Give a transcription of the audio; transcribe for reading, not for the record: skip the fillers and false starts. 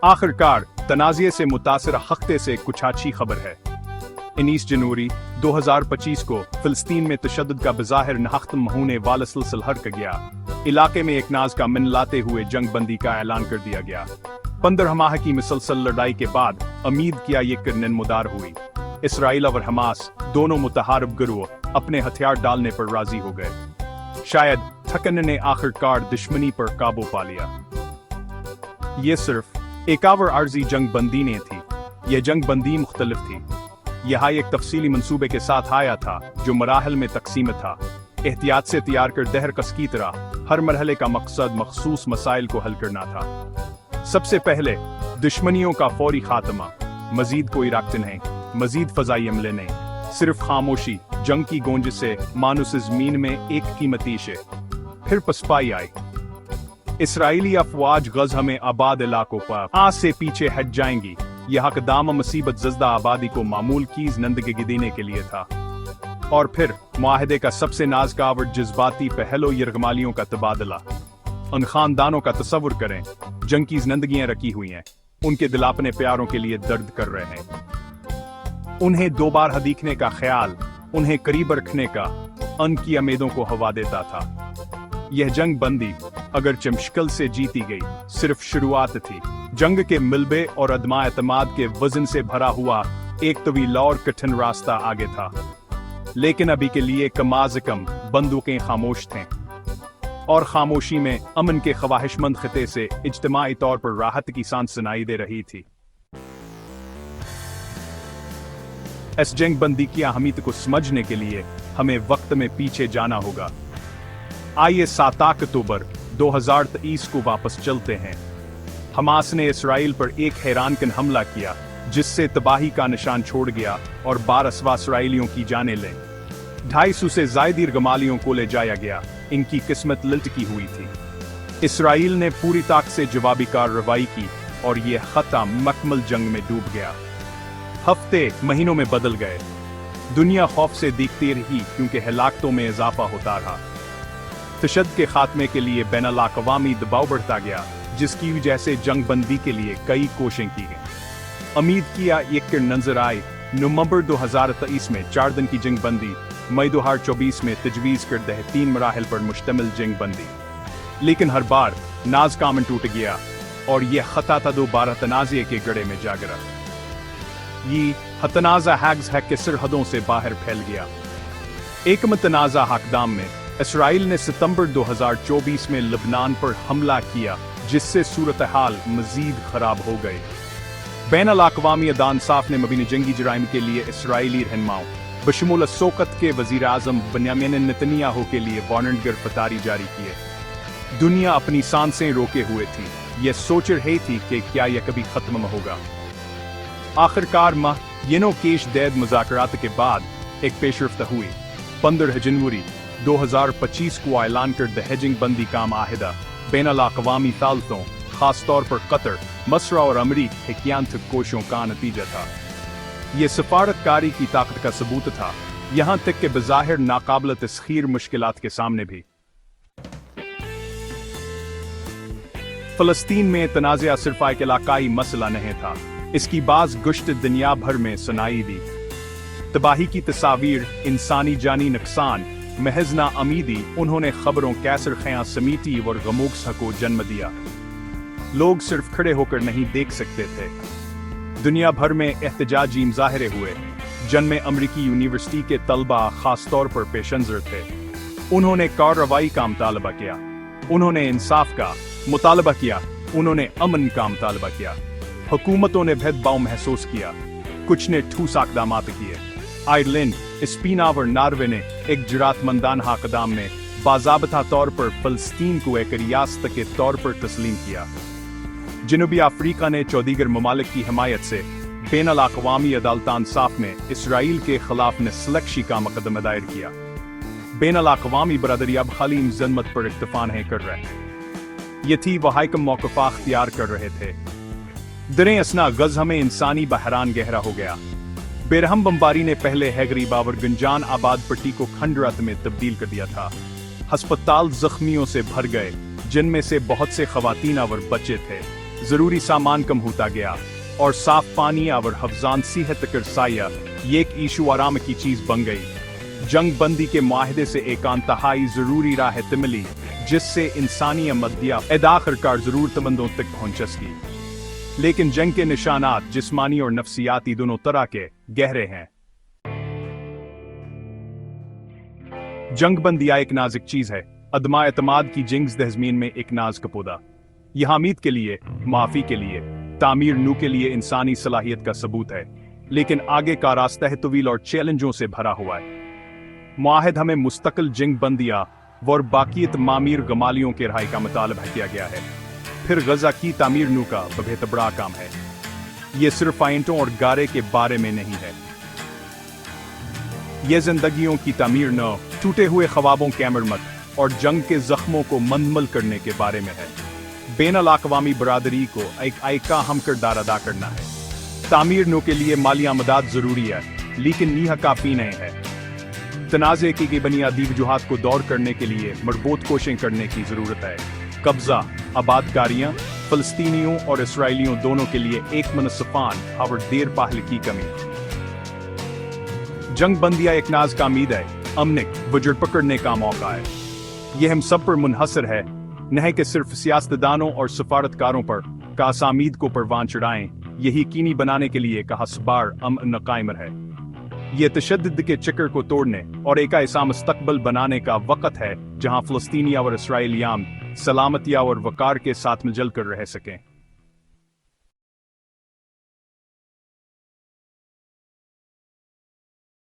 आखिरकार तनाज़े से मुतासिर हफ्ते से कुछ अच्छी खबर है। 19 जनवरी 2025 को फिलिस्तीन में तशद्दुद का बज़ाहिर न ख़त्म होने वाला सिलसिला हट गया। इलाके में एक नाज का मिलाते हुए जंग बंदी का ऐलान कर दिया गया। 15 माह की मुसलसल लड़ाई के बाद उम्मीद किया ये नमदार हुई। इसराइल और हमास दोनों मुतहारब गिरोह अपने हथियार डालने पर राजी हो गए। शायद थकन ने आखिरकार दुश्मनी पर काबू पा लिया। ये सिर्फ एक और आर्जी जंग बंदी ने थी। यह जंग बंदी मुख्तलिफ थी। यहाँ एक तफसीली मंसूबे के साथ आया था जो मराहल में तकसीम था। एहतियात से तैयार कर दहर कस की तरह हर मरहले का मकसद मखसूस मसाइल को हल करना था। सबसे पहले दुश्मनियों का फौरी खात्मा, मजीद कोई रक्त नहीं, मजीद फजाई हमले नहीं, सिर्फ खामोशी। जंग की गूंज से मानुस ज़मीन में एक कीमती शे। फिर पसपाई आई। इसराइली अफवाज गज़ा में आबाद इलाकों पर आज से पीछे हट जाएंगी। यह कदाम मुसीबत ज़दा आबादी को मामूल की ज़िंदगी देने के लिए था। और फिर मुआहदे का सबसे नाज़कावर जज्बाती पहलू यरगमालियों का तबादला। उन खानदानों का तसव्वुर करें जंग की जिंदगियां रखी हुई हैं, उनके दिल अपने प्यारों के लिए दर्द कर रहे हैं। उन्हें दोबारा दिखने का ख्याल, उन्हें करीब रखने का उनकी उम्मीदों को हवा देता था। यह जंग बंदी अगरचे मुश्किल से जीती गई, सिर्फ शुरुआत थी। जंग के मिलबे और अदमा एतमाद के वजन से भरा हुआ एक तवील और कठिन रास्ता आगे था। लेकिन अभी के लिए कम से कम बंदूकें खामोश थे और खामोशी में अमन के ख्वाहिशमंद खिते से इज्तिमाई तौर पर राहत की सांस सुनाई दे रही थी। इस जंग बंदी की अहमियत को समझने के लिए हमें वक्त में पीछे जाना होगा। आइए 7 अक्टूबर 2023 को वापस चलते हैं। हमास ने इसराइल पर एक हैरानकुन हमला किया जिससे तबाही का निशान छोड़ गया और 12 इसराइलियों की जानें लें। 250 से ज़ायद यरगमालियों को ले जाया गया। इनकी किस्मत लटकी हुई थी। इसराइल ने पूरी ताकत से जवाबी कार्रवाई की और ये खत्ता मकमल जंग में डूब गया। हफ्ते महीनों में बदल गए। दुनिया खौफ से दिखती रही क्योंकि हलाकतों में इजाफा होता रहा। तशद्दुद के खात्मे के लिए बैनुल अक़वामी दबाव बढ़ता गया, जिसकी वजह से जंग बंदी के लिए कई कोशिशें की गईं। उम्मीद किया एक नजर आए। नवंबर 2023 में 4 दिन की जंग बंदी, मई 2024 में तजवीज़ करदे 3 मराहल पर मुश्तमिल जंग बंदी। लेकिन हर बार नाज कामन टूट गया और यह खता था दोबारा तनाज़े के गड़े में जा गिरा। ये तनाज़ा हैग्स है कि सरहदों से बाहर फैल गया। एक मतनाज़ा हकदाम में इसराइल ने सितंबर 2024 में लबनान पर हमला किया, जिससे सूरत हाल मजीद खराब हो गई। बैनुल अक़वामी अदान साफ ने मबीन जंगी जराइम के लिए इसराइली रहनुमाओं बशमूल सोकत के वज़ीर आज़म बेंयामिन नेतन्याहू के लिए वारंट गिरफ्तारी जारी किए। दुनिया अपनी सांसें रोके हुए थी। यह सोच रही थी कि क्या यह कभी खत्म होगा। आखिरकार यनो केश दैद मुज़ाकरात के बाद एक पेशरफ्त हुई। 15 जनवरी 2025 को ऐलान कर जंग बंदी का माहिदा बैनुल अक़वामी तालतों, खास तौर पर कतर, मसर और अमरीकी हिकियांत कोशों का नतीजा था। ये सफारतकारी की ताकत का सबूत था, यहाँ तक कि बज़ाहिर नाकाबिल तस्खीर मुश्किलात के सामने भी। फ़लस्तीन में तनाज़ा सिर्फ एक इलाकाई मसला नहीं था, इसकी बाज़ गुश्त दुनिया भर में सुनाई दी। तबाही की तस्वीर, इंसानी जानी नुकसान, महज ना उम्मीदी, उन्होंने खबरों कैसर ख़यां समीटी और गमोक्स को जन्म दिया। लोग सिर्फ खड़े होकर नहीं देख सकते थे। दुनिया भर में एहतजाजी मुज़ाहरे हुए, जिनमें अमरीकी यूनिवर्सिटी के तलबा खास तौर पर पेशनज़र थे। उन्होंने कार्रवाई का मुतालबा किया, उन्होंने इंसाफ का मुतालबा किया, उन्होंने अमन का मुतालबा किया। हुकूमतों ने भेदभाव महसूस किया, कुछ ने ठोस इक़दामात किए। आयरलैंड, स्पेन और नॉर्वे ने एक जुरातमंदाना इक़दाम में बाज़ाब्ता तौर पर फ़लस्तीन को एक रियासत के तौर पर तस्लीम किया। जनूबी अफ्रीका ने 14 दीगर ममालिक की हिमायत से बैनुल अक़वामी अदालत इंसाफ में इसराइल के खिलाफ नस्लकशी का मुकदमा दायर किया। बैनुल अक़वामी बरादरी अब खाली मज़म्मत पर इक्तफ़ा नहीं कर रहे। ये थी वह हाइकम मौक़िफ़ अख्तियार कर रहे थे। दरे असना गज़ा में इंसानी बहरान गहरा हो गया। बेरहम बमबारी ने पहले हैगरी बावर गंजान आबाद पट्टी को खंडरात में तब्दील कर दिया था। अस्पताल जख्मियों से भर गए, जिनमें से बहुत से ख़वातीन और बच्चे थे। ज़रूरी सामान कम होता गया और साफ पानी और हफ्जान सेहत का रसाया ये एक इशू आराम की चीज़ बन गई। जंग बंदी के माहदे से एक इंतहाई ज़रूरी राहत मिली जिससे इंसानी मद्दिया आखिरकार ज़रूरतमंदों तक पहुंच सकी। लेकिन जंग के निशानात जिस्मानी और नफ्सियाती दोनों तरह के गहरे हैं। जंग बंदिया एक नाजुक चीज है। अदमा एतमाद की जिंग्स दहजमीन में एक नाज का पौधा। यह हामिद के लिए, माफी के लिए, तामीर नू के लिए इंसानी सलाहियत का सबूत है, लेकिन आगे का रास्ता है तवील और चैलेंजों से भरा हुआ है। मुआहिद हमें मुस्तकिल जंग बंदिया और बाकियत मामीर गमालियों के रहाई का मुतालबा किया गया है। फिर गजा की तामीर नू का बेहद बड़ा काम है। ये सिर्फ आइंटों और गारे के बारे में नहीं है, ये जिंदगियों की तामीर न, टूटे हुए ख्वाबों के मरम्मत और जंग के जख्मों को मंदमल करने के बारे में है। बैनुल अक़वामी बरादरी को एक आइका हम किरदार अदा करना है। तामीर नू के लिए माली मदद जरूरी है, लेकिन यह काफी नहीं है। तनाज़े की बुनियादी वजूहात को दौर करने के लिए मजबूत कोशिशें करने की जरूरत है। कब्जा, आबादकारियां, फलस्तीनियों और इसराइलियों दोनों के लिए एक मुनसिफान और देर पहल की कमी। जंग बंदिया एक नाज का उम्मीद है, अमनिक वजड़ पकड़ने का मौका है। यह हम सब पर मुनहसर है, न है कि सिर्फ सियासतदानों और सफारतकारों पर का असामीद को परवान चढ़ाएं, यही यकीनी बनाने के लिए का हसबार अमन कायम है। यह तशद्दुद के चक्कर को तोड़ने और एक ऐसा मुस्तकबल बनाने का वक्त है जहां फलस्तीनी और इसराइलियां सलामती और वकार के साथ मिलकर रह सकें।